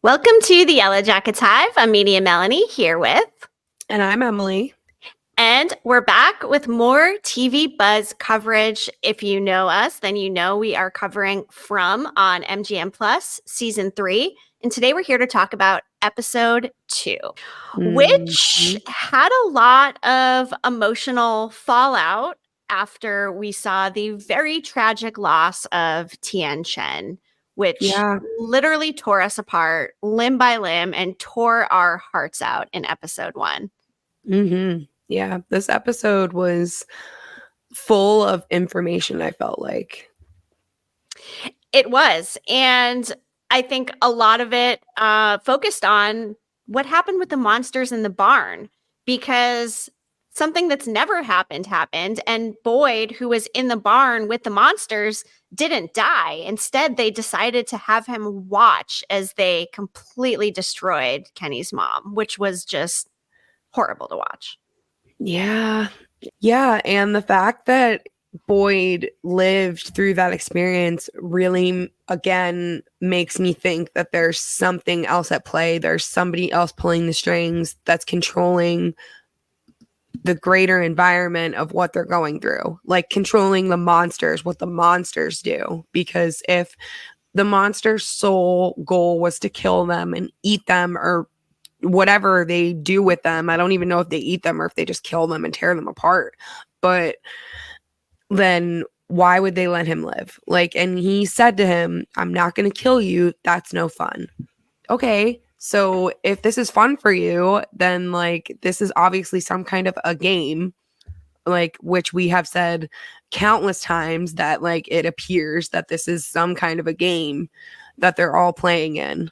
Welcome to the Yellowjackets Hive. I'm Media Melanie here with, And I'm Emily. and we're back with more TV Buzz coverage. If you know us, then you know we are covering From on MGM Plus Season 3. And today we're here to talk about Episode 2, which had a lot of emotional fallout after we saw the very tragic loss of Tian Chen, which literally tore us apart limb by limb and tore our hearts out in Episode 1. Yeah, this episode was full of information, I felt like. It was. And I think a lot of it focused on what happened with the monsters in the barn, because something that's never happened. And Boyd, who was in the barn with the monsters, didn't die. Instead, they decided to have him watch as they completely destroyed Kenny's mom, which was just horrible to watch. Yeah. And the fact that Boyd lived through that experience really, again, makes me think that there's something else at play. There's somebody else pulling the strings that's controlling the greater environment of what they're going through, like controlling the monsters, what the monsters do. Because if the monster's sole goal was to kill them and eat them, or whatever they do with them, I don't even know if they eat them or if they just kill them and tear them apart, but then why would they let him live? Like, and he said to him, I'm not going to kill you. That's no fun. Okay. So if this is fun for you, then like this is obviously some kind of a game, like, which we have said countless times that like it appears that this is some kind of a game that they're all playing in.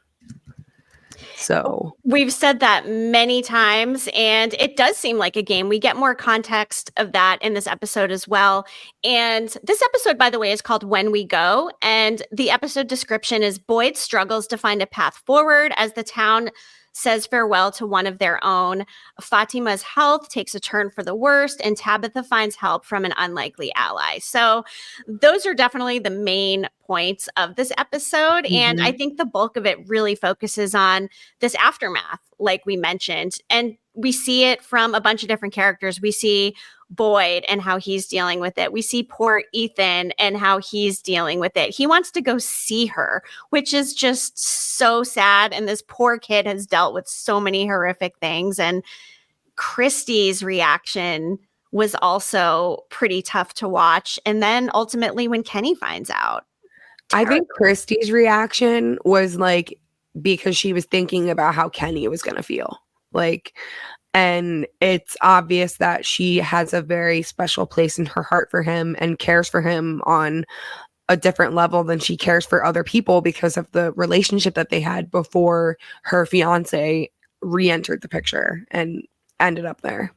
So we've said that many times, and it does seem like a game. We get more context of that in this episode as well. And this episode, by the way, is called When We Go. And the episode description is Boyd struggles to find a path forward as the town says farewell to one of their own. Fatima's health takes a turn for the worst, and Tabitha finds help from an unlikely ally. So those are definitely the main points of this episode. And I think the bulk of it really focuses on this aftermath, like we mentioned. And we see it from a bunch of different characters. We see Boyd and how he's dealing with it. We see poor Ethan and how he's dealing with it. He wants to go see her, which is just so sad. And this poor kid has dealt with so many horrific things. And Christy's reaction was also pretty tough to watch. And then ultimately when Kenny finds out. I think Christy's reaction was like, because she was thinking about how Kenny was going to feel. Like, and it's obvious that she has a very special place in her heart for him and cares for him on a different level than she cares for other people because of the relationship that they had before her fiance re-entered the picture and ended up there.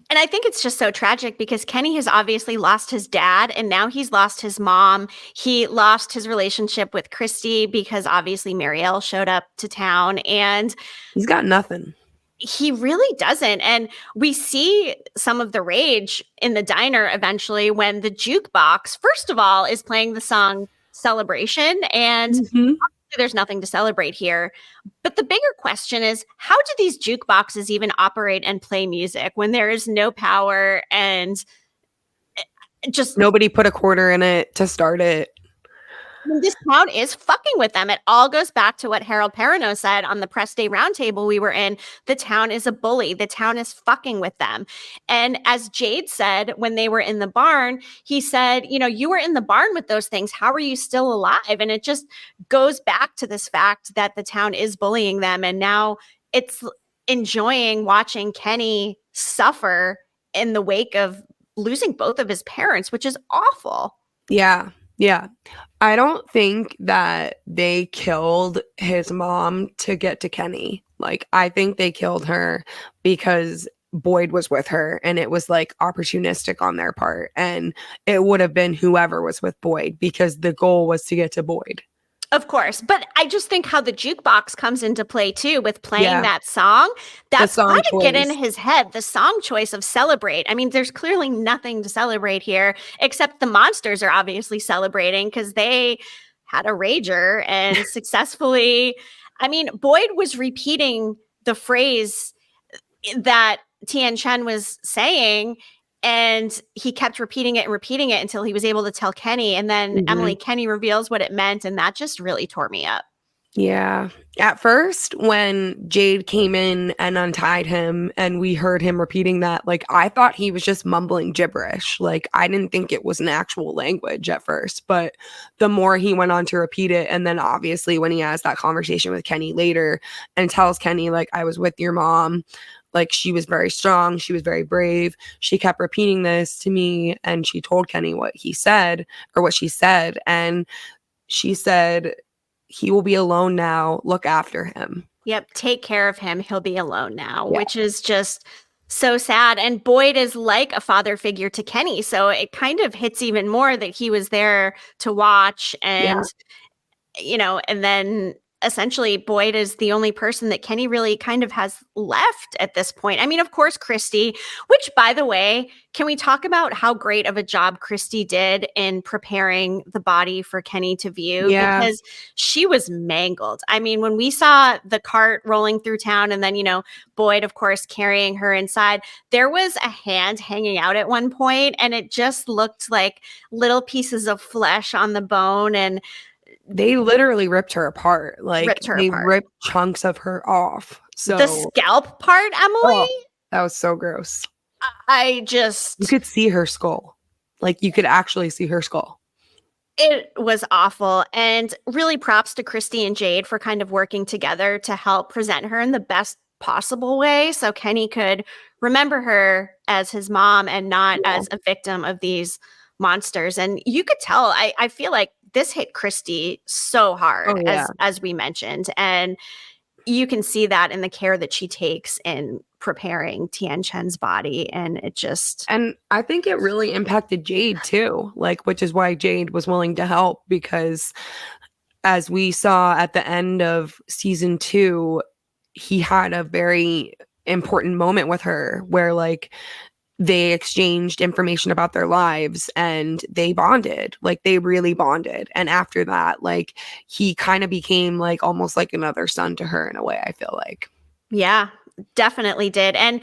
And I think it's just so tragic because Kenny has obviously lost his dad and now he's lost his mom. He lost his relationship with Christy because obviously Marielle showed up to town and he's got nothing. He really doesn't. And we see some of the rage in the diner eventually when the jukebox, first of all, is playing the song Celebration. And there's nothing to celebrate here. But the bigger question is, how do these jukeboxes even operate and play music when there is no power and just nobody put a quarter in it to start it? This town is fucking with them. It all goes back to what Harold Perrineau said on the press day roundtable we were in. The town is a bully. The town is fucking with them. And as Jade said when they were in the barn, he said, you know, you were in the barn with those things. How are you still alive? And it just goes back to this fact that the town is bullying them. And now it's enjoying watching Kenny suffer in the wake of losing both of his parents, which is awful. Yeah. I don't think that they killed his mom to get to Kenny. Like, I think they killed her because Boyd was with her and it was like opportunistic on their part. And it would have been whoever was with Boyd because the goal was to get to Boyd. Of course. But I just think how the jukebox comes into play too with playing that song. That's got to get in his head. The song choice of Celebrate. I mean, there's clearly nothing to celebrate here, except the monsters are obviously celebrating because they had a rager and successfully I mean, Boyd was repeating the phrase that Tian Chen was saying, and he kept repeating it until he was able to tell Kenny. And then Emily, Kenny reveals what it meant, and that just really tore me up. Yeah. At first, when Jade came in and untied him and we heard him repeating that, like, I thought he was just mumbling gibberish. Like, I didn't think it was an actual language at first. But the more he went on to repeat it, and then obviously when he has that conversation with Kenny later and tells Kenny, like, I was with your mom, like, she was very strong, she was very brave. She kept repeating this to me, and she told Kenny what he said, or what she said. And she said, he will be alone now. Look after him. Yep. Take care of him. He'll be alone now, which is just so sad. And Boyd is like a father figure to Kenny. So it kind of hits even more that he was there to watch and, and then essentially Boyd is the only person that Kenny really kind of has left at this point. I mean, of course, Christy, which, by the way, can we talk about how great of a job Christy did in preparing the body for Kenny to view? Yeah. Because she was mangled. I mean, when we saw the cart rolling through town and then, Boyd, of course, carrying her inside, there was a hand hanging out at one point and it just looked like little pieces of flesh on the bone, and they literally ripped her apart. Like, ripped chunks of her off. So the scalp part, Emily? That was so gross. You could see her skull. Like, you could actually see her skull. It was awful. And really props to Christy and Jade for kind of working together to help present her in the best possible way so Kenny could remember her as his mom and not as a victim of these monsters. And you could tell, I feel like this hit Christy so hard, as we mentioned. And you can see that in the care that she takes in preparing Tian Chen's body. And and I think it really impacted Jade too, like, which is why Jade was willing to help, because as we saw at the end of season 2, he had a very important moment with her where, like, they exchanged information about their lives and they bonded. Like, they really bonded. And after that, like, he kind of became like almost like another son to her in a way, I feel like. Yeah, definitely did. And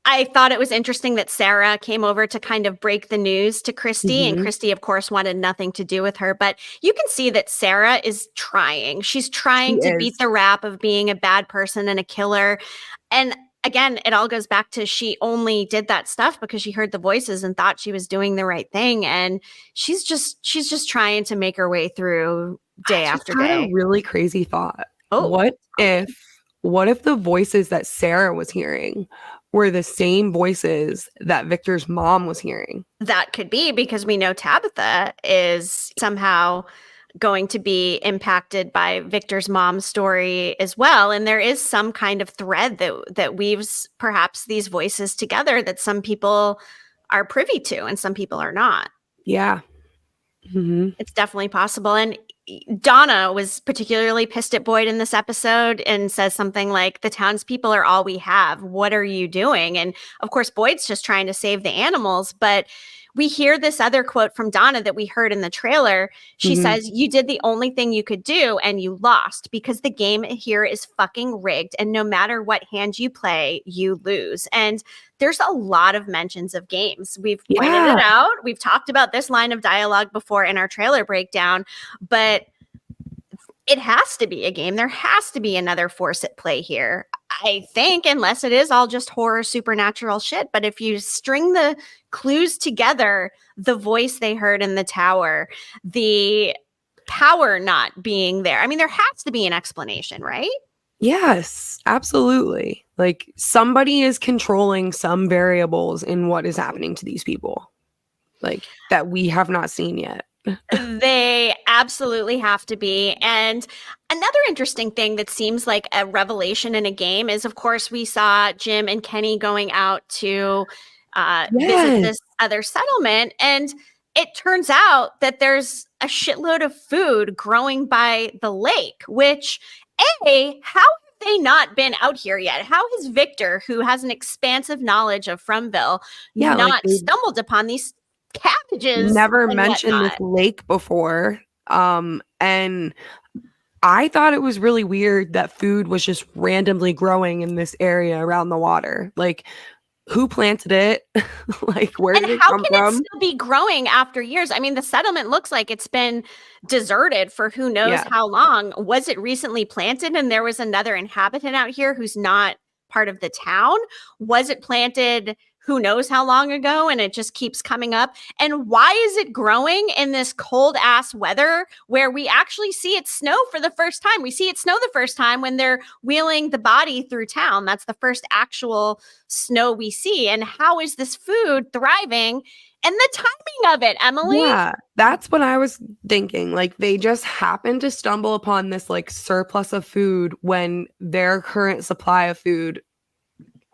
I thought it was interesting that Sarah came over to kind of break the news to Christy. And Christy, of course, wanted nothing to do with her. But you can see that Sarah is trying. She's trying to beat the rap of being a bad person and a killer. And again, it all goes back to she only did that stuff because she heard the voices and thought she was doing the right thing. And she's just trying to make her way through day after day. I had a really crazy thought. What if the voices that Sarah was hearing were the same voices that Victor's mom was hearing? That could be, because we know Tabitha is somehow going to be impacted by Victor's mom's story as well. And there is some kind of thread that weaves perhaps these voices together that some people are privy to and some people are not. Yeah. It's definitely possible. And Donna was particularly pissed at Boyd in this episode and says something like, the townspeople are all we have. What are you doing? And of course, Boyd's just trying to save the animals. But we hear this other quote from Donna that we heard in the trailer. She says, you did the only thing you could do and you lost because the game here is fucking rigged. And no matter what hand you play, you lose. And there's a lot of mentions of games. We've pointed it out. We've talked about this line of dialogue before in our trailer breakdown, but it has to be a game. There has to be another force at play here, I think, unless it is all just horror supernatural shit. But if you string the clues together, the voice they heard in the tower, the power not being there, I mean, there has to be an explanation, right? Yes, absolutely. Like, somebody is controlling some variables in what is happening to these people, like, that we have not seen yet. They absolutely have to be. And another interesting thing that seems like a revelation in a game is, of course, we saw Jim and Kenny going out to visit this other settlement. And it turns out that there's a shitload of food growing by the lake, which, how have they not been out here yet? How has Victor, who has an expansive knowledge of Fromville, not stumbled upon these cabbages? Never mentioned this lake before. And I thought it was really weird that food was just randomly growing in this area around the water. Like, who planted it? Like, where And did it how come can it from? still be growing after years? I mean, the settlement looks like it's been deserted for who knows Yeah, how long. Was it recently planted and there was another inhabitant out here who's not part of the town? Was it planted who knows how long ago and it just keeps coming up? And why is it growing in this cold ass weather where we actually see it snow for the first time? We see it snow the first time when they're wheeling the body through town. That's the first actual snow we see. And how is this food thriving? And the timing of it, Emily. yeah, that's what I was thinking. Like, they just happened to stumble upon this like surplus of food when their current supply of food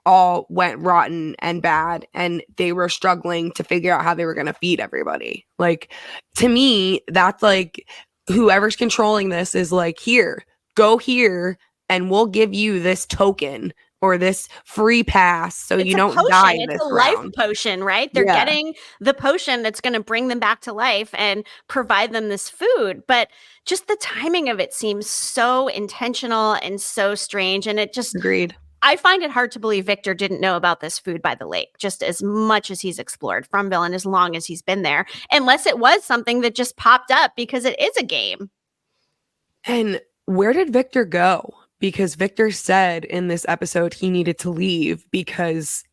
all went rotten and bad, and they were struggling to figure out how they were going to feed everybody. Like, to me, that's like whoever's controlling this is like, here, go here, and we'll give you this token or this free pass so It's you a don't potion. die It's this a life round. potion, right? They're Yeah, getting the potion that's going to bring them back to life and provide them this food. But just the timing of it seems so intentional and so strange. And it just, agreed. I find it hard to believe Victor didn't know about this food by the lake, just as much as he's explored Fromville and as long as he's been there, unless it was something that just popped up because it is a game. And where did Victor go? Because Victor said in this episode he needed to leave because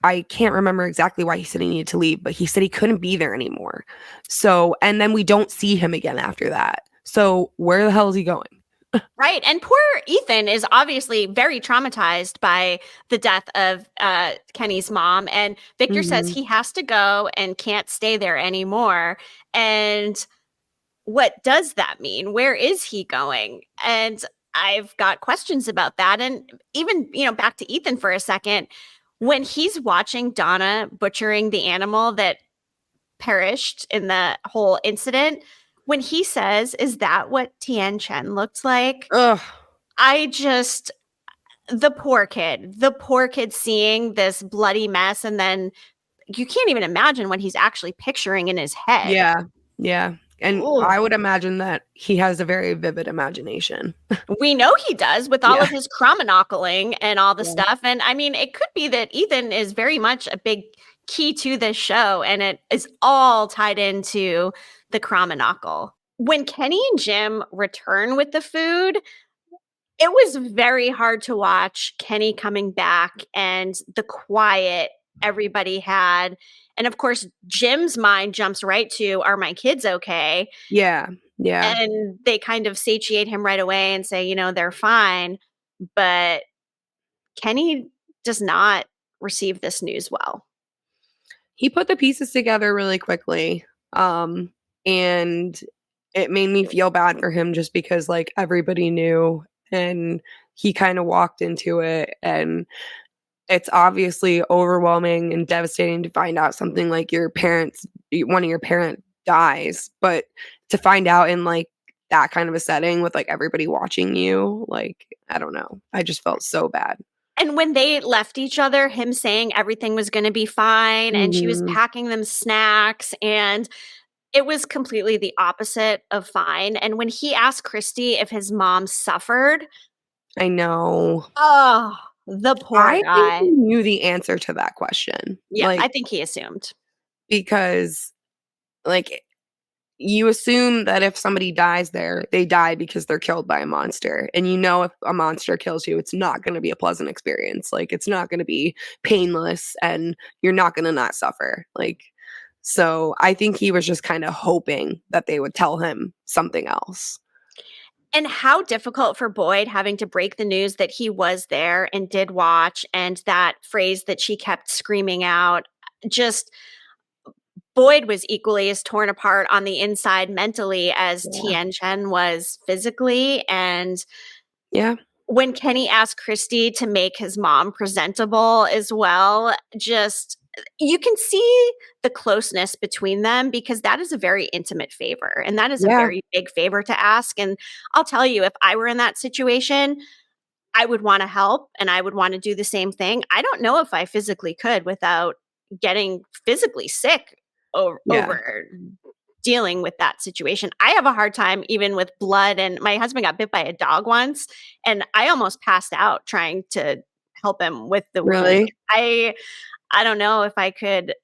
I can't remember exactly why he said he needed to leave, but he said he couldn't be there anymore. So, and then we don't see him again after that. So, where the hell is he going? Right. And poor Ethan is obviously very traumatized by the death of Kenny's mom. And Victor says Mhm. he has to go and can't stay there anymore. And what does that mean? Where is he going? And I've got questions about that. And even, back to Ethan for a second, when he's watching Donna butchering the animal that perished in the whole incident, when he says, "Is that what Tian Chen looked like?" Ugh. I just, the poor kid seeing this bloody mess. And then you can't even imagine what he's actually picturing in his head. Yeah. Yeah. And Ugh. I would imagine that he has a very vivid imagination. We know he does with all Yeah. of his chromonockling and all the Yeah. stuff. And I mean, it could be that Ethan is very much a big key to this show, and it is all tied into the chromonockle. When Kenny and Jim return with the food, it was very hard to watch Kenny coming back and the quiet everybody had. And of course, Jim's mind jumps right to, "Are my kids okay?" Yeah. Yeah. And they kind of satiate him right away and say, they're fine. But Kenny does not receive this news well. He put the pieces together really quickly. And it made me feel bad for him just because like everybody knew and he kind of walked into it, and it's obviously overwhelming and devastating to find out something like one of your parent dies, but to find out in like that kind of a setting with like everybody watching you, like, I don't know. I just felt so bad. And when they left each other, him saying everything was going to be fine and she was Mhm. packing them snacks, and it was completely the opposite of fine. And when he asked Christy if his mom suffered, I know. oh, the poor I think guy. he knew the answer to that question. Yeah, Like, I think he assumed. because like you assume that if somebody dies there, they die because they're killed by a monster. And you know if a monster kills you, it's not going to be a pleasant experience. Like, it's not going to be painless and you're not going to not suffer. Like, so I think he was just kind of hoping that they would tell him something else. And how difficult for Boyd having to break the news that he was there and did watch, and that phrase that she kept screaming out. Just, Boyd was equally as torn apart on the inside mentally as Yeah. Tian Chen was physically. And Yeah. when Kenny asked Christy to make his mom presentable as well, just, you can see the closeness between them because that is a very intimate favor and that is a Yeah. very big favor to ask. And I'll tell you, if I were in that situation, I would want to help and I would want to do the same thing. I don't know if I physically could without getting physically sick Yeah. over dealing with that situation. I have a hard time even with blood, and my husband got bit by a dog once, and I almost passed out trying to help him with the wound. Really? I don't know if I could,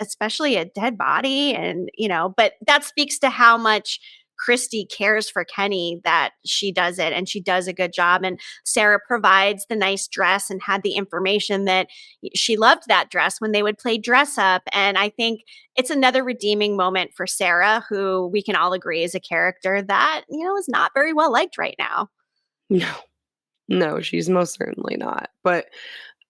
especially a dead body and, but that speaks to how much Christy cares for Kenny that she does it and she does a good job. And Sarah provides the nice dress and had the information that she loved that dress when they would play dress up. And I think it's another redeeming moment for Sarah, who we can all agree is a character that, is not very well liked right now. No. No, she's most certainly not. But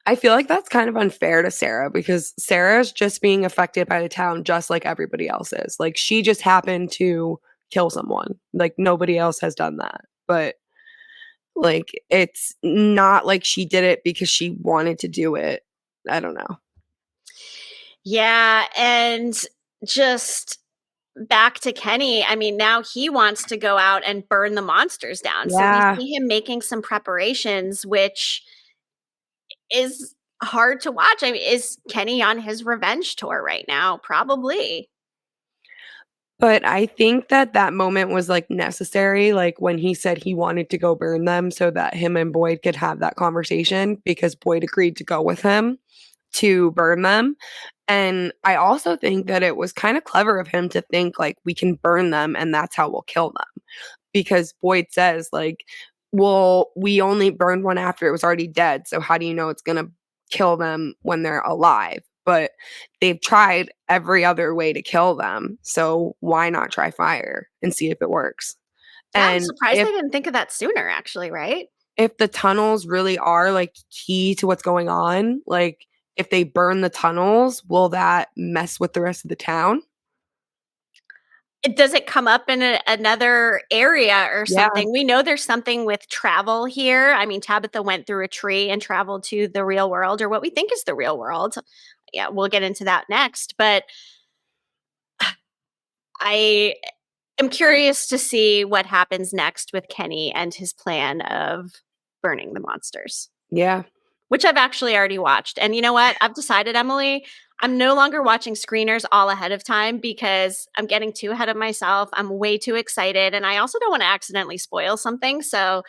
I feel like that's kind of unfair to Sarah because Sarah's just being affected by the town just like everybody else is. Like she just happened to kill someone. Like nobody else has done that. But like it's not like she did it because she wanted to do it. I don't know. Yeah, and just back to Kenny, I mean, now he wants to go out and burn the monsters down. So we Yeah. see him making some preparations, which is hard to watch. I mean, is Kenny on his revenge tour right now? Probably. But I think that that moment was like necessary, like when he said he wanted to go burn them so that him and Boyd could have that conversation because Boyd agreed to go with him to burn them. And I also think that it was kind of clever of him to think like we can burn them and that's how we'll kill them. Because Boyd says like, well, we only burned one after it was already dead. So how do you know it's going to kill them when they're alive? But they've tried every other way to kill them. So why not try fire and see if it works? Yeah, I'm And surprised they didn't think of that sooner, actually, right? if the tunnels really are like key to what's going on, like if they burn the tunnels, will that mess with the rest of the town? Does it come up in another area or Yeah. something? We know there's something with travel here. I mean, Tabitha went through a tree and traveled to the real world, or what we think is the real world. Yeah, we'll get into that next. But I am curious to see what happens next with Kenny and his plan of burning the monsters, Yeah. which I've actually already watched. And you know what? I've decided, Emily, I'm no longer watching screeners all ahead of time because I'm getting too ahead of myself. I'm way too excited. And I also don't want to accidentally spoil something. So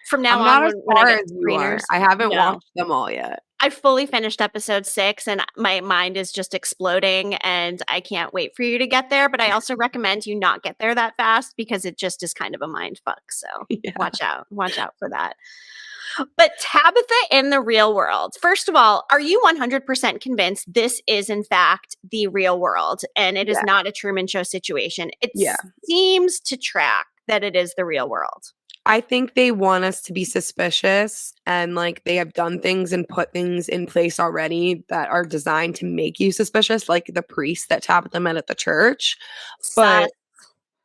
from now I'm on, not as when I far get as you are. screeners, I haven't no. watched them all yet. I fully finished episode 6 and my mind is just exploding and I can't wait for you to get there. But I also recommend you not get there that fast because it just is kind of a mind fuck. So Yeah. watch out for that. But Tabitha in the real world, first of all, are you 100% convinced this is in fact the real world and it is Yeah. not a Truman Show situation? It Yeah. seems to track that it is the real world. I think they want us to be suspicious and like they have done things and put things in place already that are designed to make you suspicious, like the priest that Tabitha met at the church. Sus, But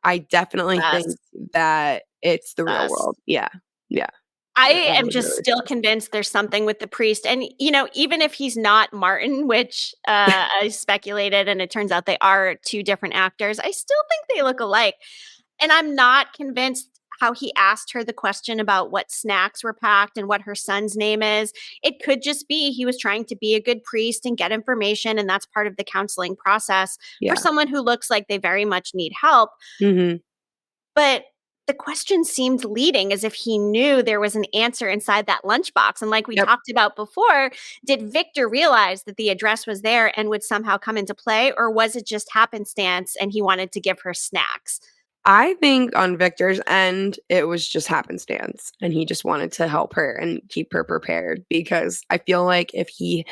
I definitely sus, think that it's the real sus. world. Yeah. Yeah. I I am would just really still trust. convinced there's something with the priest. And, even if he's not Martin, which I speculated and it turns out they are two different actors, I still think they look alike. And I'm not convinced how he asked her the question about what snacks were packed and what her son's name is. It could just be he was trying to be a good priest and get information. And that's part of the counseling process for Yeah. someone who looks like they very much need help. Hmm. But the question seemed leading as if he knew there was an answer inside that lunchbox. And like we Yep. talked about before, did Victor realize that the address was there and would somehow come into play? Or was it just happenstance and he wanted to give her snacks? I think on Victor's end, it was just happenstance and he just wanted to help her and keep her prepared because I feel like if he,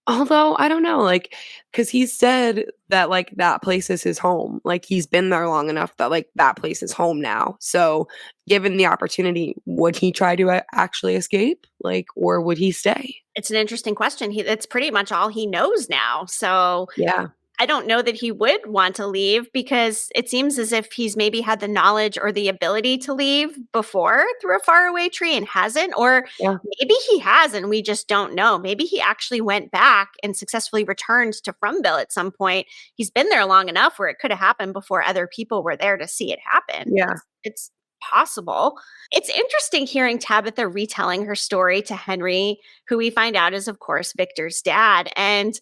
although I don't know, like, because he said that like that place is his home. Like he's been there long enough that like that place is home now. So given the opportunity, would he try to actually escape? Like, or would he stay? It's an interesting question. That's pretty much all he knows now. So Yeah. I don't know that he would want to leave because it seems as if he's maybe had the knowledge or the ability to leave before through a faraway tree and hasn't, or Yeah. maybe he has and we just don't know. Maybe he actually went back and successfully returned to Frumville at some point. He's been there long enough where it could have happened before other people were there to see it happen. Yeah. It's possible. It's interesting hearing Tabitha retelling her story to Henry, who we find out is, of course, Victor's dad. And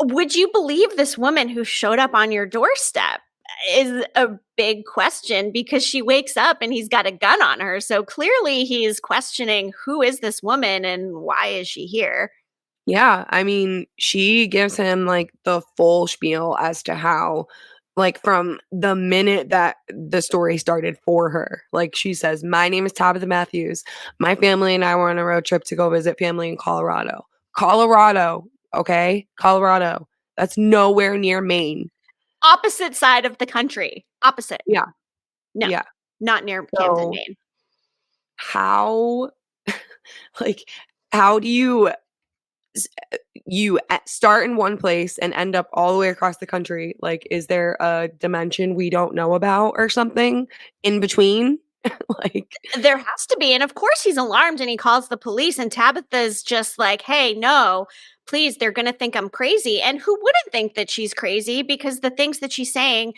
Would you believe this woman who showed up on your doorstep is a big question because she wakes up and he's got a gun on her. So clearly he's questioning who is this woman and why is she here? Yeah, I mean, she gives him, like, the full spiel as to how like, from the minute that the story started for her, like, she says, "My name is Tabitha Matthews. My family and I were on a road trip to go visit family in Colorado." Colorado, okay? Colorado. That's nowhere near Maine. Opposite side of the country. Opposite. Yeah, No, yeah. not near Camden, So, Maine. how like, how do you s start in one place and end up all the way across the country? Like, is there a dimension we don't know about or something in between? Like, There has to be. And of course, he's alarmed and he calls the police. And Tabitha's just like, hey, no, please, they're going to think I'm crazy. And who wouldn't think that she's crazy because the things that she's saying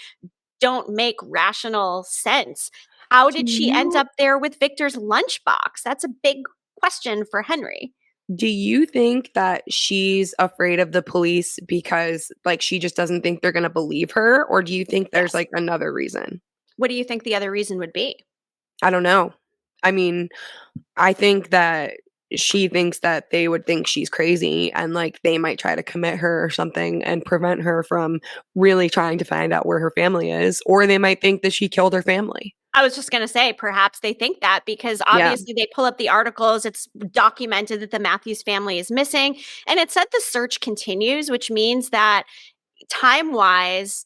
don't make rational sense? How do did she end you up there with Victor's lunchbox? That's a big question for Henry. do you think that she's afraid of the police because, like, she just doesn't think they're gonna believe her, or do you think there's, Yes. like, another reason? What do you think the other reason would be? I don't know. I mean, I think that she thinks that they would think she's crazy and, like, they might try to commit her or something and prevent her from really trying to find out where her family is, or they might think that she killed her family. I was just going to say, perhaps they think that because Yeah, obviously they pull up the articles. It's documented that the Matthews family is missing. And it said the search continues, which means that time wise,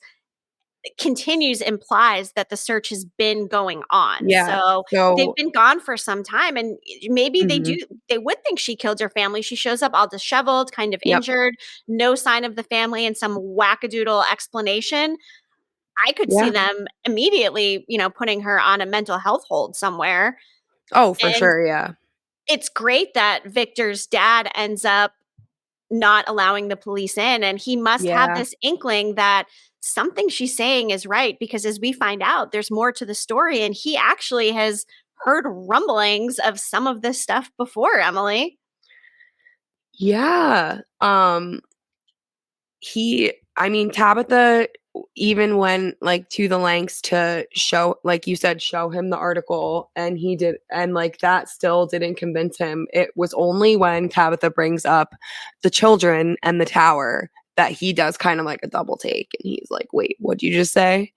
continues implies that the search has been going on. yeah. So they've So been gone for some time. And maybe mhm, they would think she killed her family. She shows up all disheveled, kind of yep, injured, no sign of the family, and some wackadoodle explanation. I could see yeah. them immediately, putting her on a mental health hold somewhere. Oh, for And sure, yeah. it's great that Victor's dad ends up not allowing the police in, and he must have Yeah. this inkling that something she's saying is right because as we find out, there's more to the story, and he actually has heard rumblings of some of this stuff before, Emily. Yeah. I mean, Tabitha even went, like, to the lengths to show like you said, show him the article, and he did and, like, that still didn't convince him. It was only when Tabitha brings up the children and the tower that he does kind of like a double take, and he's like, "Wait, what'd you just say?"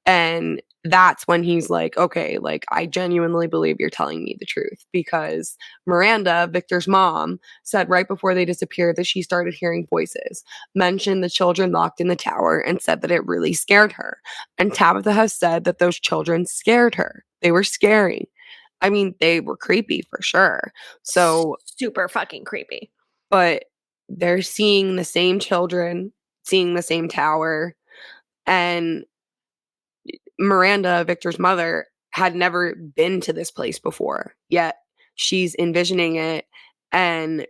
And that's when he's like, "Okay, like, I genuinely believe you're telling me the truth," because Miranda, Victor's mom, said right before they disappeared that she started hearing voices, mentioned the children locked in the tower, and said that it really scared her. And Tabitha has said that those children scared her. They were scary. I mean, they were creepy for sure. So, Super fucking creepy. but they're seeing the same children, seeing the same tower, and Miranda, Victor's mother, had never been to this place before, yet she's envisioning it and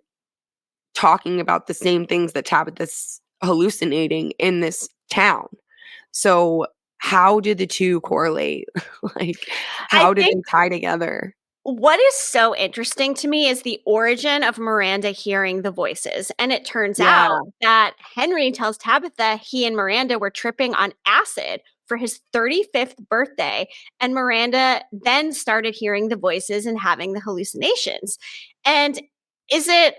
talking about the same things that Tabitha's hallucinating in this town. So, how did the 2 correlate? Like, I how did think they tie together? what is so interesting to me is the origin of Miranda hearing the voices. And it turns Yeah, out that Henry tells Tabitha he and Miranda were tripping on acid for his 35th birthday. And Miranda then started hearing the voices and having the hallucinations. And is it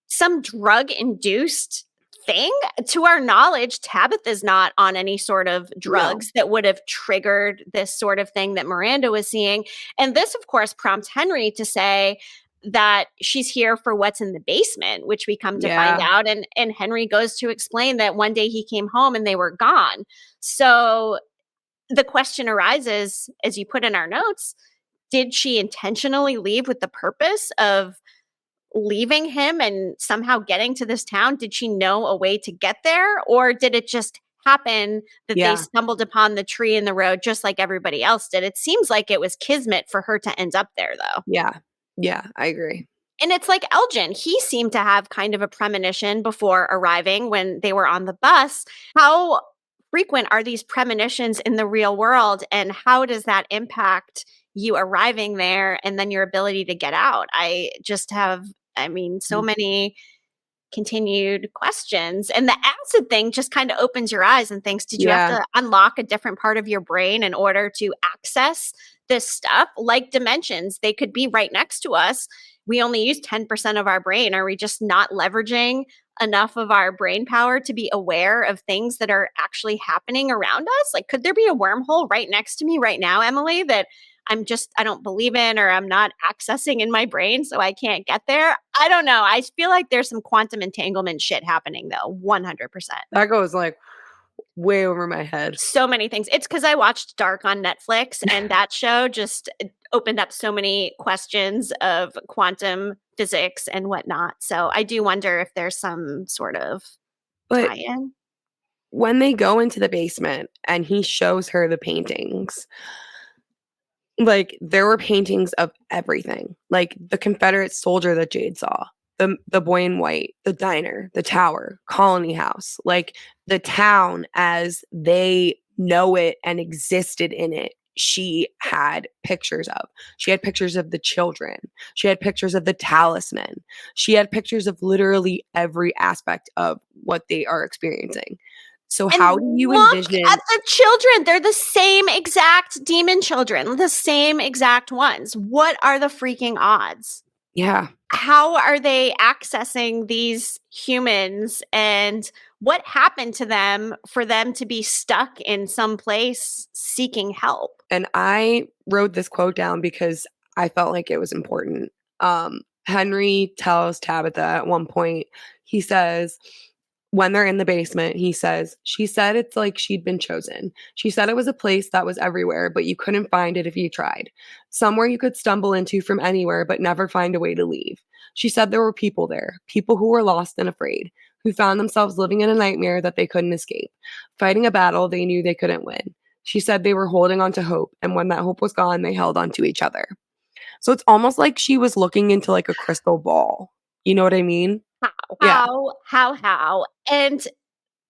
some drug induced thing? To our knowledge, Tabitha's not on any sort of no. drugs that would have triggered this sort of thing that Miranda was seeing. And this, of course, prompts Henry to say that she's here for what's in the basement, which we come to find Yeah, out. And Henry goes to explain that one day he came home and they were gone. So the question arises, as you put in our notes, did she intentionally leave with the purpose of leaving him and somehow getting to this town? Did she know a way to get there? Or did it just happen that they yeah, stumbled upon the tree in the road just like everybody else did? It seems like it was kismet for her to end up there, though. yeah, yeah, I agree. And it's like Elgin. He seemed to have kind of a premonition before arriving when they were on the bus. How frequent are these premonitions in the real world? And how does that impact you arriving there and then your ability to get out? I just have, I mean, so Mm, many continued questions. And the acid thing just kind of opens your eyes and thinks, did you have Yeah. to unlock a different part of your brain in order to access this stuff? Like dimensions, they could be right next to us. We only use 10% of our brain. Are we just not leveraging enough of our brain power to be aware of things that are actually happening around us? Like, could there be a wormhole right next to me right now, Emily, that I don't believe in, or I'm not accessing in my brain, so I can't get there? I don't know. I feel like there's some quantum entanglement shit happening though, 100%. That goes like way over my head. So many things. It's because I watched Dark on Netflix, and that show just opened up so many questions of quantum physics and whatnot. So I do wonder if there's some sort of But tie-in. when they go into the basement and he shows her the paintings, like there were paintings of everything. Like the Confederate soldier that Jade saw, the boy in white, the diner, the tower, Colony House, like the town as they know it and existed in it. She had pictures of. She had pictures of the children. She had pictures of the talisman. She had pictures of literally every aspect of what they are experiencing. So And how do you look envision at the children. They're the same exact demon children, the same exact ones. What are the freaking odds? Yeah. How are they accessing these humans, and what happened to them for them to be stuck in some place seeking help? And I wrote this quote down because I felt like it was important. Henry tells Tabitha at one point, he says, when they're in the basement, he says, she said it's like she'd been chosen. She said it was a place that was everywhere, but you couldn't find it if you tried. Somewhere you could stumble into from anywhere, but never find a way to leave. She said there were people there, people who were lost and afraid, who found themselves living in a nightmare that they couldn't escape, fighting a battle they knew they couldn't win. She said they were holding on to hope, and when that hope was gone, they held on to each other. So it's almost like she was looking into like a crystal ball. You know what I mean? Yeah. How? And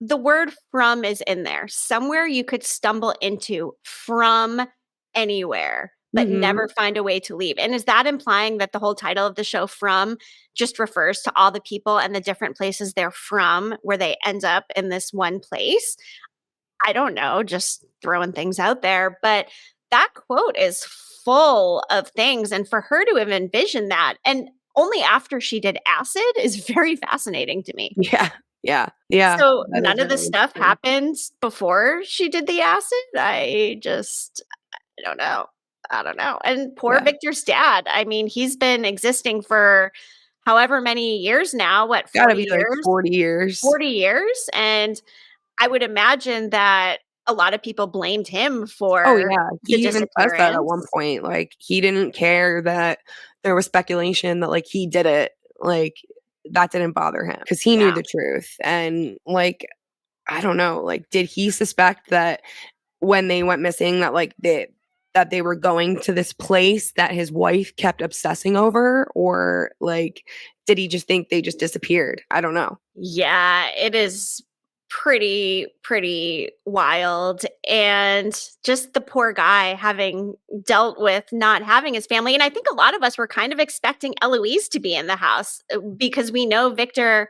the word from is in there. Somewhere you could stumble into from anywhere, but Mhm. never find a way to leave. And is that implying that the whole title of the show, From, just refers to all the people and the different places they're from, where they end up in this one place? I don't know, just throwing things out there. But that quote is full of things. And for her to have envisioned that, and only after she did acid, is very fascinating to me. Yeah. Yeah. Yeah. So That is none of this really stuff interesting. happened before she did the acid? I don't know. I don't know. And poor Yeah. Victor's dad. I mean, he's been existing for however many years now, what, Gotta 40 be like years? 40 years. 40 years. And I would imagine that a lot of people blamed him Oh, for yeah. He the even says that at one disappearance. point. Like, he didn't care that there was speculation that, like, he did it. Like, that didn't bother him because he knew Yeah. the truth. And, like, I don't know. Like, did he suspect that when they went missing that they were going to this place that his wife kept obsessing over? Or, like, did he just think they just disappeared? I don't know. Yeah, it is pretty wild. And just the poor guy having dealt with not having his family. And I think a lot of us were kind of expecting Eloise to be in the house, because we know Victor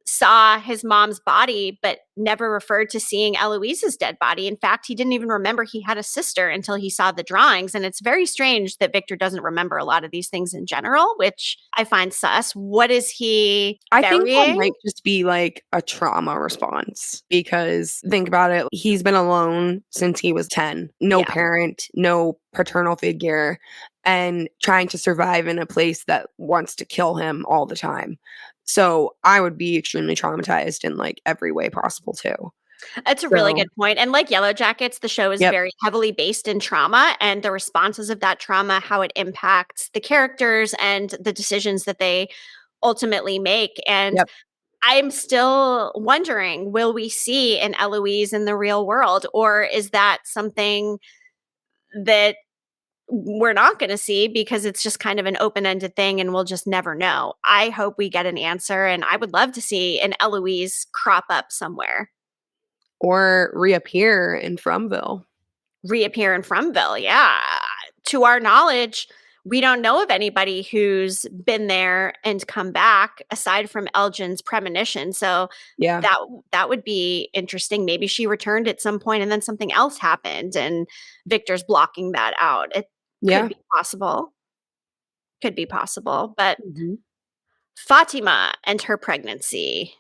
saw his mom's body, but never referred to seeing Eloise's dead body. In fact, he didn't even remember he had a sister until he saw the drawings. And it's very strange that Victor doesn't remember a lot of these things in general, which I find sus. What is he I think that burying? might just be like a trauma response because think about it. He's been alone since he was 10, no Yeah. parent, no paternal figure, and trying to survive in a place that wants to kill him all the time. So I would be extremely traumatized in like every way possible too. That's a really So, good point. And like Yellowjackets, the show is yep, very heavily based in trauma and the responses of that trauma, how it impacts the characters and the decisions that they ultimately make. And yep. I'm still wondering, will we see an Eloise in the real world? Or is that something that we're not going to see because it's just kind of an open-ended thing and we'll just never know? I hope we get an answer, and I would love to see an Eloise crop up somewhere. Or reappear in Fromville. Reappear in Fromville. Yeah. To our knowledge, we don't know of anybody who's been there and come back aside from Elgin's premonition. So Yeah. that would be interesting. Maybe she returned at some point and then something else happened and Victor's blocking that out. It could Yeah. be possible. Could be possible. But Mhm. Fatima and her pregnancy.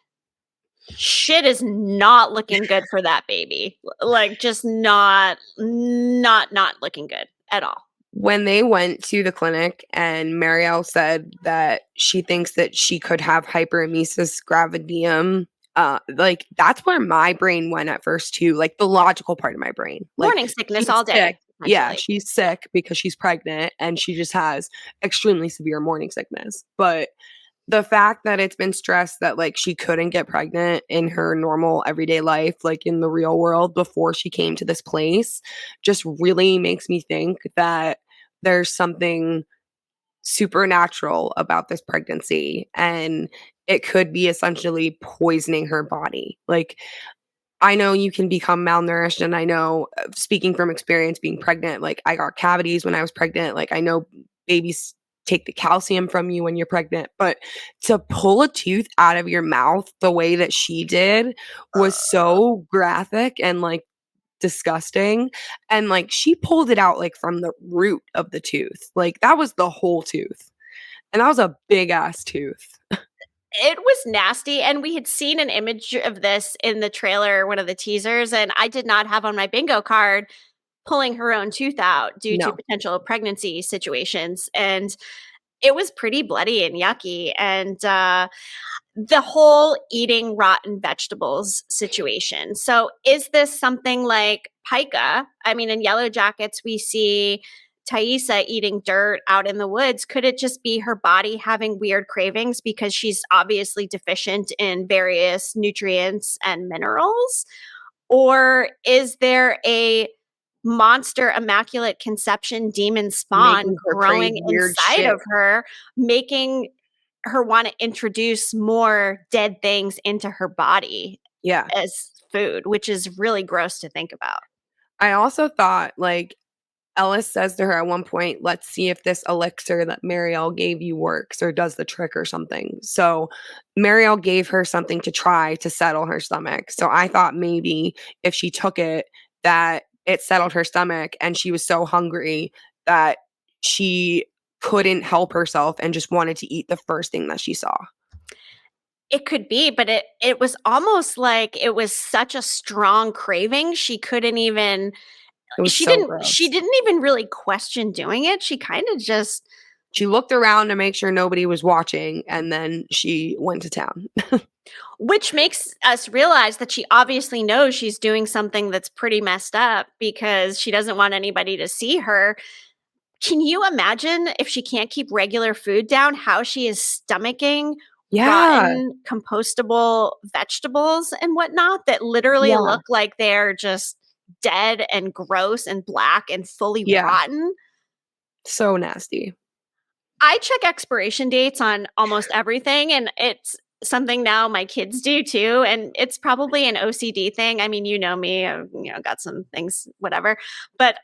Shit is not looking good for that baby. Like just not looking good at all. When they went to the clinic and Marielle said that she thinks that she could have hyperemesis gravidium, like that's where my brain went at first too, like the logical part of my brain. Like Morning sickness she's all sick. day, Yeah, essentially. she's sick because she's pregnant and she just has extremely severe morning sickness. But the fact that it's been stressed that like she couldn't get pregnant in her normal everyday life, like in the real world before she came to this place, just really makes me think that there's something supernatural about this pregnancy and it could be essentially poisoning her body. Like I know you can become malnourished and I know speaking from experience being pregnant, like I got cavities when I was pregnant, like I know babies take the calcium from you when you're pregnant, but to pull a tooth out of your mouth the way that she did was so graphic and like disgusting. And like she pulled it out like from the root of the tooth. Like that was the whole tooth. And that was a big ass tooth. It was nasty, and we had seen an image of this in the trailer, one of the teasers, and I did not have on my bingo card pulling her own tooth out due to No. potential pregnancy situations, and it was pretty bloody and yucky, and the whole eating rotten vegetables situation. So is this something like pica? I mean, in Yellowjackets, we see Thaisa eating dirt out in the woods. Could it just be her body having weird cravings because she's obviously deficient in various nutrients and minerals? Or is there a monster immaculate conception demon spawn Making her crave growing weird inside shit. of her, making her want to introduce more dead things into her body Yeah. as food, which is really gross to think about. I also thought like Ellis says to her at one point, let's see if this elixir that Marielle gave you works or does the trick or something. So Marielle gave her something to try to settle her stomach. So I thought maybe if she took it, that it settled her stomach and she was so hungry that she couldn't help herself and just wanted to eat the first thing that she saw. It could be, but it was almost like it was such a strong craving she couldn't even It was so gross. she didn't even really question doing it. She kind of just She looked around to make sure nobody was watching and then she went to town. which makes us realize that she obviously knows she's doing something that's pretty messed up because she doesn't want anybody to see her. Can you imagine if she can't keep regular food down, how she is stomaching Yeah. rotten, compostable vegetables and whatnot that literally Yeah. look like they're just dead and gross and black and fully Yeah. rotten? So nasty. I check expiration dates on almost everything, and it's something now my kids do too. And it's probably an OCD thing. I mean, you know me, I've, got some things, whatever. But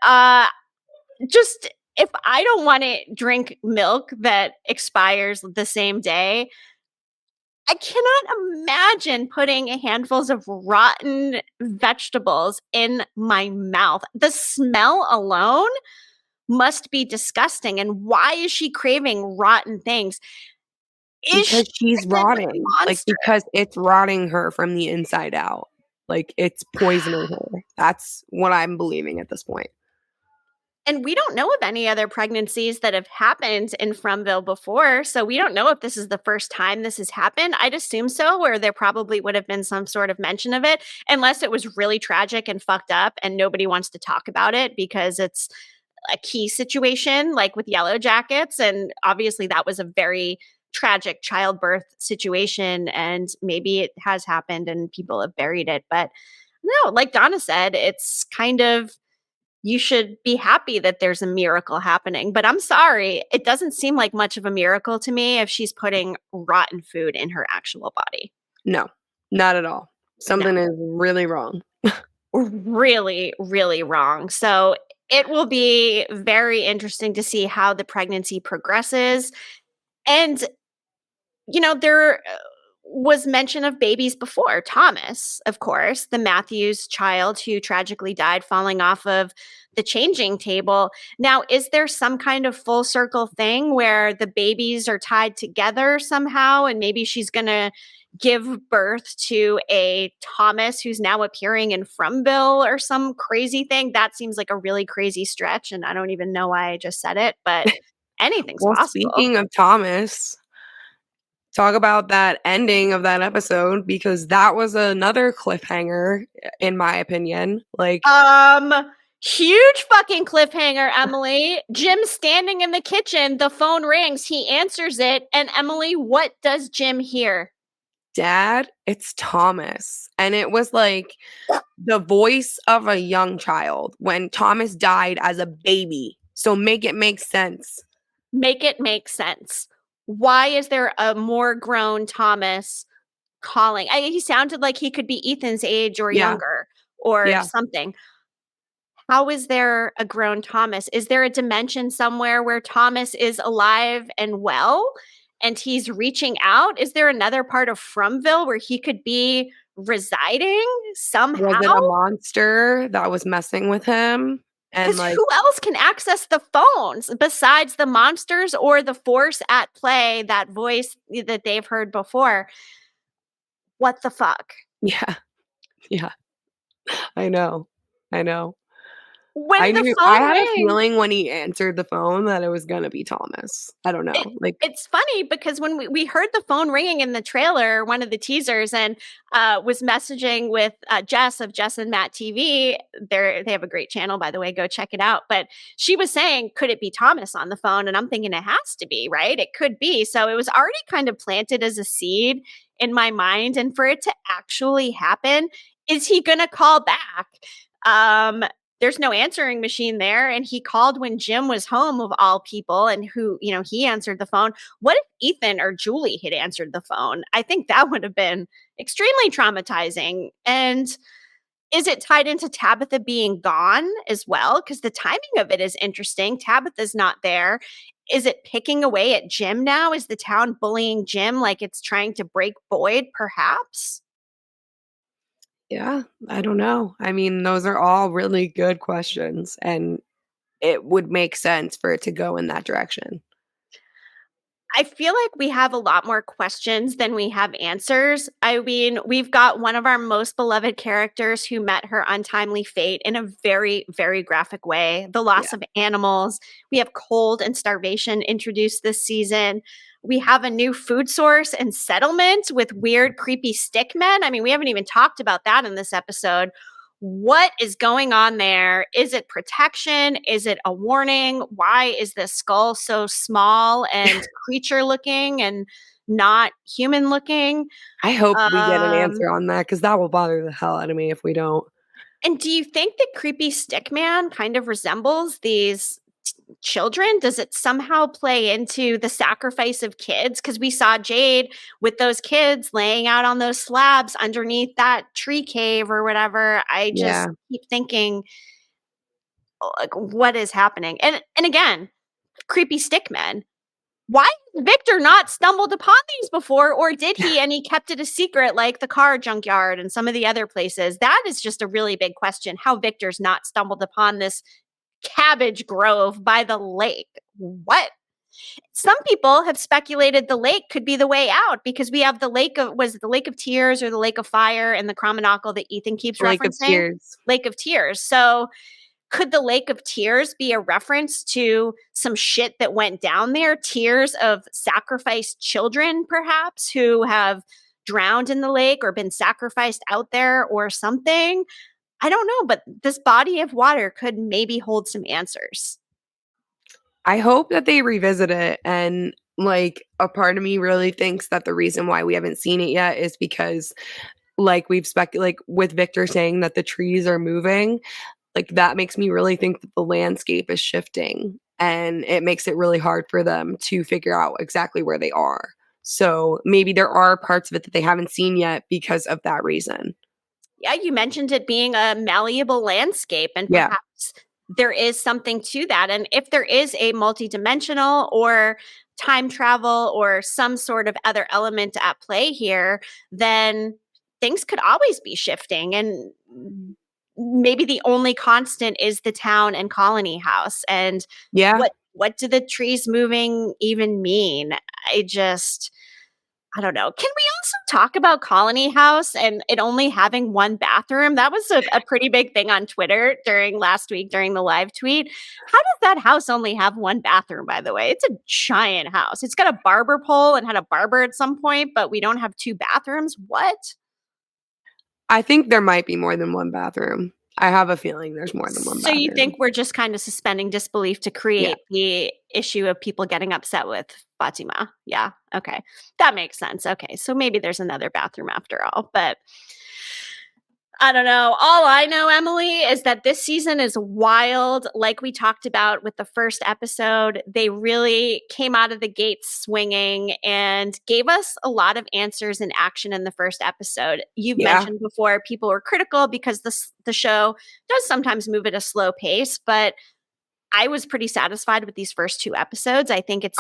just if I don't want to drink milk that expires the same day, I cannot imagine putting handfuls of rotten vegetables in my mouth. The smell alone must be disgusting. And why is she craving rotten things? Is she Because she's pregnant with a rotting. Like, monster? because it's rotting her from the inside out. Like, it's poisoning her. That's what I'm believing at this point. And we don't know of any other pregnancies that have happened in Fromville before. So we don't know if this is the first time this has happened. I'd assume so, where there probably would have been some sort of mention of it, unless it was really tragic and fucked up and nobody wants to talk about it because it's a key situation, like with Yellowjackets. And obviously, that was a very tragic childbirth situation. And maybe it has happened and people have buried it. But no, like Donna said, it's kind of you should be happy that there's a miracle happening. But I'm sorry, it doesn't seem like much of a miracle to me if she's putting rotten food in her actual body. No, not at all. No, Something is really wrong. really, really wrong. So It will be very interesting to see how the pregnancy progresses. And, there was mention of babies before. Thomas, of course, the Matthews child who tragically died falling off of the changing table. Now, is there some kind of full circle thing where the babies are tied together somehow and maybe she's going to give birth to a Thomas who's now appearing in Frumville or some crazy thing? That seems like a really crazy stretch, and I don't even know why I just said it, but anything's Well, possible. speaking of Thomas, talk about that ending of that episode because that was another cliffhanger, in my opinion. Like, Huge fucking cliffhanger, Emily. Jim standing in the kitchen, the phone rings, he answers it, and Emily, what does Jim hear? Dad, it's Thomas. And it was like the voice of a young child when Thomas died as a baby. So make it make sense. Make it make sense. Why is there a more grown Thomas calling? He sounded like he could be Ethan's age or Yeah. younger or Yeah. something. How is there a grown Thomas? Is there a dimension somewhere where Thomas is alive and well and he's reaching out? Is there another part of Frumville where he could be residing somehow? Was it a monster that was messing with him? And Because like, who else can access the phones besides the monsters or the force at play, that voice that they've heard before? What the fuck? yeah, yeah, I know. I know. When the I phone had a rings, feeling when he answered the phone that it was gonna be Thomas. I don't It know. Like, it's funny because when we heard the phone ringing in the trailer, one of the teasers, and was messaging with Jess of Jess and Matt TV. They have a great channel, by the way. Go check it out. But she was saying, could it be Thomas on the phone? And I'm thinking it has to be, right? It could be. So it was already kind of planted as a seed in my mind. And for it to actually happen, is he going to call back? Um, there's no answering machine there. And he called when Jim was home, of all people, and he answered the phone. What if Ethan or Julie had answered the phone? I think that would have been extremely traumatizing. And is it tied into Tabitha being gone as well? Because the timing of it is interesting. Tabitha's not there. Is it picking away at Jim now? Is the town bullying Jim like it's trying to break Boyd, perhaps? yeah, I don't know. I mean, those are all really good questions, and it would make sense for it to go in that direction. I feel like we have a lot more questions than we have answers. I mean, we've got one of our most beloved characters who met her untimely fate in a very, very graphic way. The loss Yeah. of animals. We have cold and starvation introduced this season. We have a new food source and settlement with weird, creepy stick men. I mean, we haven't even talked about that in this episode. What is going on there? Is it protection? Is it a warning? Why is this skull so small and creature looking and not human looking? I hope we get an Um, answer on that because that will bother the hell out of me if we don't. and do you think that creepy stick man kind of resembles these children? Does it somehow play into the sacrifice of kids? Because we saw Jade with those kids laying out on those slabs underneath that tree cave or whatever. I Yeah. just keep thinking, like, what is happening? And again, creepy stick men. Why has Victor not stumbled upon these before, or did he and he kept it a secret like the car junkyard and some of the other places? That is just a really big question, how Victor's not stumbled upon this cabbage grove by the lake. What? Some people have speculated the lake could be the way out because we have the lake of, was it the Lake of Tears or the Lake of Fire in the Chromonocle that Ethan keeps Lake of referencing? Tears. Lake of Tears. So could the Lake of Tears be a reference to some shit that went down there? Tears of sacrificed children, perhaps, who have drowned in the lake or been sacrificed out there or something? I don't know, but this body of water could maybe hold some answers. I hope that they revisit it, and like a part of me really thinks that the reason why we haven't seen it yet is because like we've like with Victor saying that the trees are moving, like that makes me really think that the landscape is shifting and it makes it really hard for them to figure out exactly where they are. So maybe there are parts of it that they haven't seen yet because of that reason. Yeah, you mentioned it being a malleable landscape, and Yeah. perhaps there is something to that. And if there is a multidimensional or time travel or some sort of other element at play here, then things could always be shifting. And maybe the only constant is the town and colony house. And Yeah. what do the trees moving even mean? I don't know. Can we also talk about Colony House and it only having one bathroom? That was a pretty big thing on Twitter last week during the live tweet. How does that house only have one bathroom, by the way? It's a giant house. It's got a barber pole and had a barber at some point, but we don't have two bathrooms. What? I think there might be more than one bathroom. I have a feeling there's more than one So bathroom. you think we're just kind of suspending disbelief to create the issue of people getting upset with Fatima? Yeah. Okay. That makes sense. Okay. So maybe there's another bathroom after all, but I don't know. All I know, Emily, is that this season is wild. Like we talked about with the first episode, they really came out of the gates swinging and gave us a lot of answers and action in the first episode. You've mentioned before people were critical because the show does sometimes move at a slow pace, but I was pretty satisfied with these first two episodes. I think it's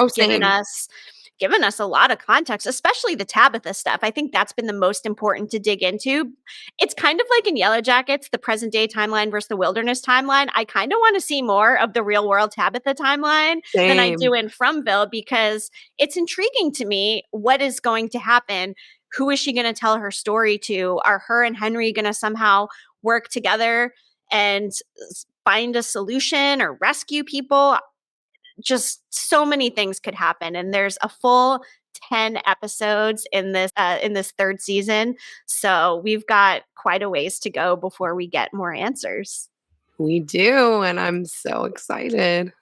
given us a lot of context, especially the Tabitha stuff. I think that's been the most important to dig into. It's kind of like in Yellowjackets, the present day timeline versus the wilderness timeline. I kind of want to see more of the real world Tabitha timeline than I do in Fromville, because it's intriguing to me what is going to happen. Who is she going to tell her story to? Are her and Henry going to somehow work together and find a solution or rescue people? Just so many things could happen, and there's a full 10 episodes in this third season, so we've got quite a ways to go before we get more answers. We do, and I'm so excited.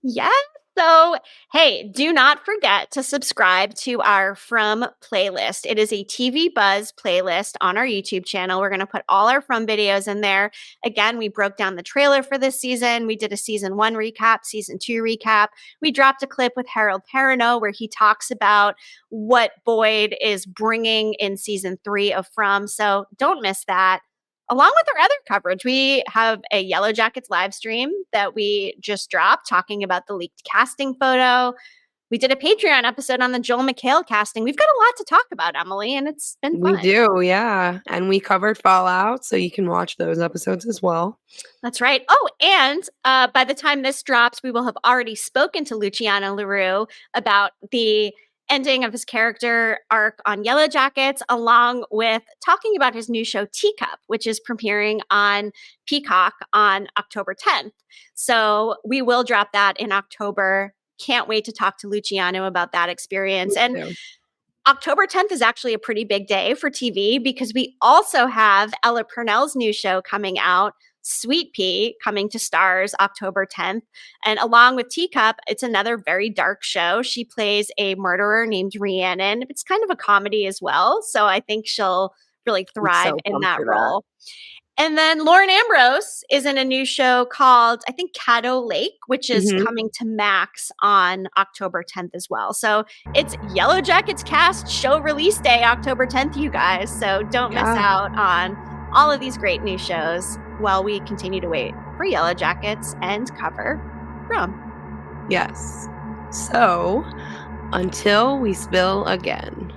Yes. So, hey, do not forget to subscribe to our From playlist. It is a TV Buzz playlist on our YouTube channel. We're going to put all our From videos in there. Again, we broke down the trailer for this season. We did a season 1 recap, season 2 recap. We dropped a clip with Harold Perrineau where he talks about what Boyd is bringing in season 3 of From. So don't miss that. Along with our other coverage, we have a Yellowjackets live stream that we just dropped talking about the leaked casting photo. We did a Patreon episode on the Joel McHale casting. We've got a lot to talk about, Emily, and it's been fun. We do, yeah. And we covered Fallout, so you can watch those episodes as well. That's right. Oh, and by the time this drops, we will have already spoken to Luciano Leroux about the ending of his character arc on Yellowjackets, along with talking about his new show Teacup, which is premiering on Peacock on October 10th. So we will drop that in October. Can't wait to talk to Luciano about that experience. And October 10th is actually a pretty big day for TV because we also have Ella Purnell's new show coming out, Sweet Pea, coming to Stars October 10th. And along with Teacup, it's another very dark show. She plays a murderer named Rhiannon. It's kind of a comedy as well. So I think she'll really thrive in that role. And then Lauren Ambrose is in a new show called, I think, Caddo Lake, which is coming to Max on October 10th as well. So it's Yellowjackets cast show release day, October 10th, you guys. So don't miss out on all of these great new shows while we continue to wait for Yellowjackets and cover From. Yes. So until we spill again.